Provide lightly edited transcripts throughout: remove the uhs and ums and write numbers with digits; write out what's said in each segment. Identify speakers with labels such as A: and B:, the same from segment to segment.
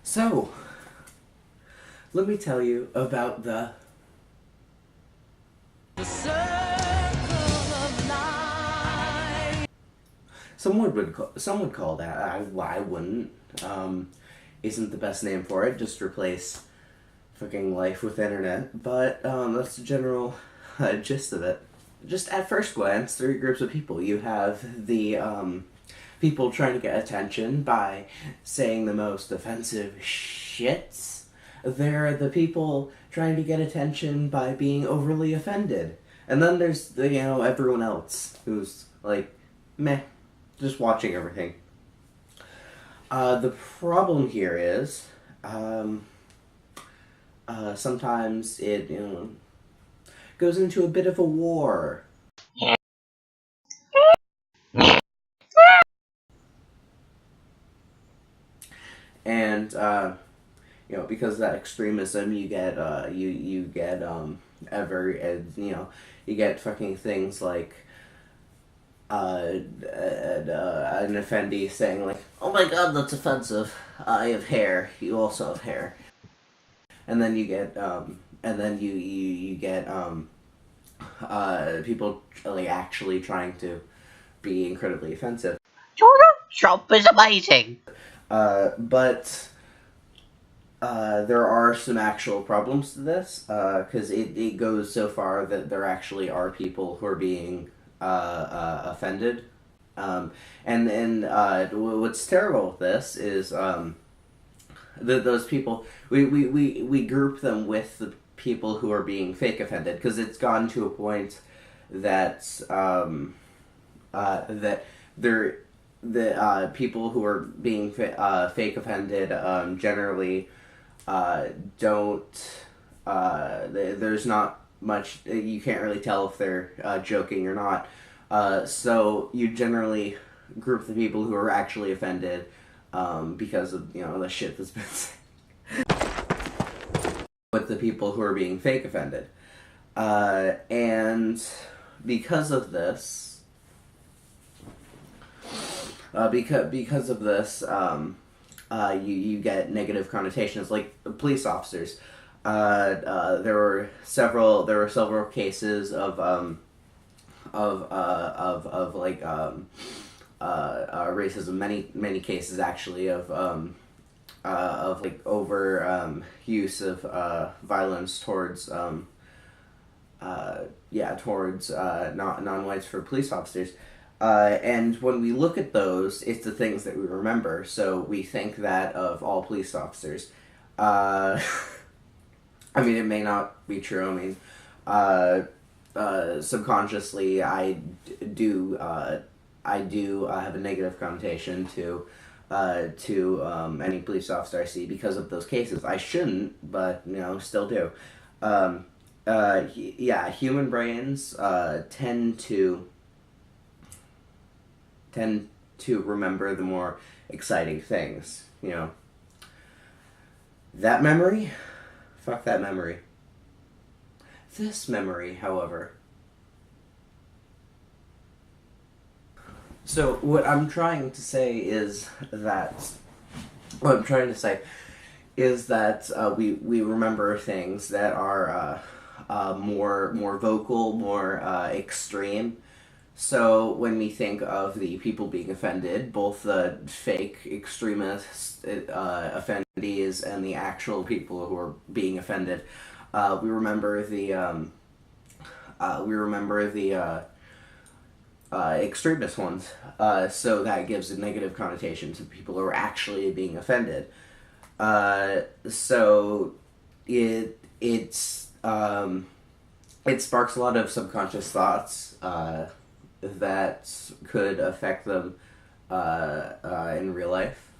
A: So, let me tell you about the some would call that I wouldn't isn't the best name for it. Just replace fucking life with internet. But that's the general gist of it. Just at first glance, three groups of people. You have the people trying to get attention by saying the most offensive shits. There are the people trying to get attention by being overly offended. And then there's everyone else who's like meh, just watching everything. The problem here is sometimes it goes into a bit of a war. And because of that extremism, you get you get you get fucking things like an offendee saying like, "Oh my god, that's offensive. I have hair. You also have hair." And then you get you get people like actually trying to be incredibly offensive.
B: Trump is amazing.
A: But there are some actual problems to this because it goes so far that there actually are people who are being offended. And what's terrible with this is that those people, we group them with the people who are being fake offended because it's gone to a point that that they're the people who are being fake offended generally don't there's not much, you can't really tell if they're joking or not, so you generally group the people who are actually offended because of the shit that's been said with the people who are being fake offended, and because of this because of this, you get negative connotations, like police officers. There were several cases of like racism. Many cases actually of like over use of violence towards towards non-whites for police officers. And when we look at those, it's the things that we remember. So we think that of all police officers. I mean, it may not be true. I mean, subconsciously, I do have a negative connotation to any police officer I see because of those cases. I shouldn't, but still do. Human brains tend to remember the more exciting things. That memory, fuck that memory. This memory, however. So what I'm trying to say is that we remember things that are more vocal, more extreme. So when we think of the people being offended, both the fake extremists, offendees, and the actual people who are being offended, we remember the extremist ones. So that gives a negative connotation to people who are actually being offended. So it sparks a lot of subconscious thoughts that could affect them in real life.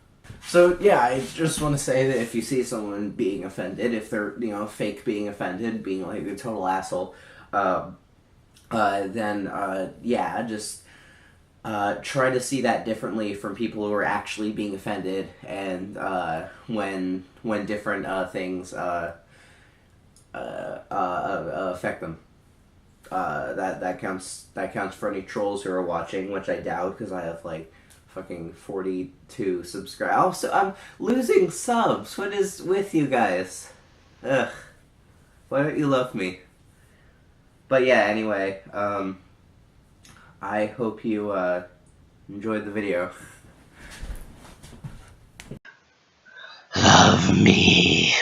A: So yeah, I just want to say that if you see someone being offended, if they're fake being offended, being like a total asshole, then just try to see that differently from people who are actually being offended, and when different things affect them. That counts for any trolls who are watching, which I doubt because I have like fucking 42 subscribe. Also, I'm losing subs. What is with you guys? Ugh. Why don't you love me? But yeah, anyway, I hope you enjoyed the video.
B: Love me.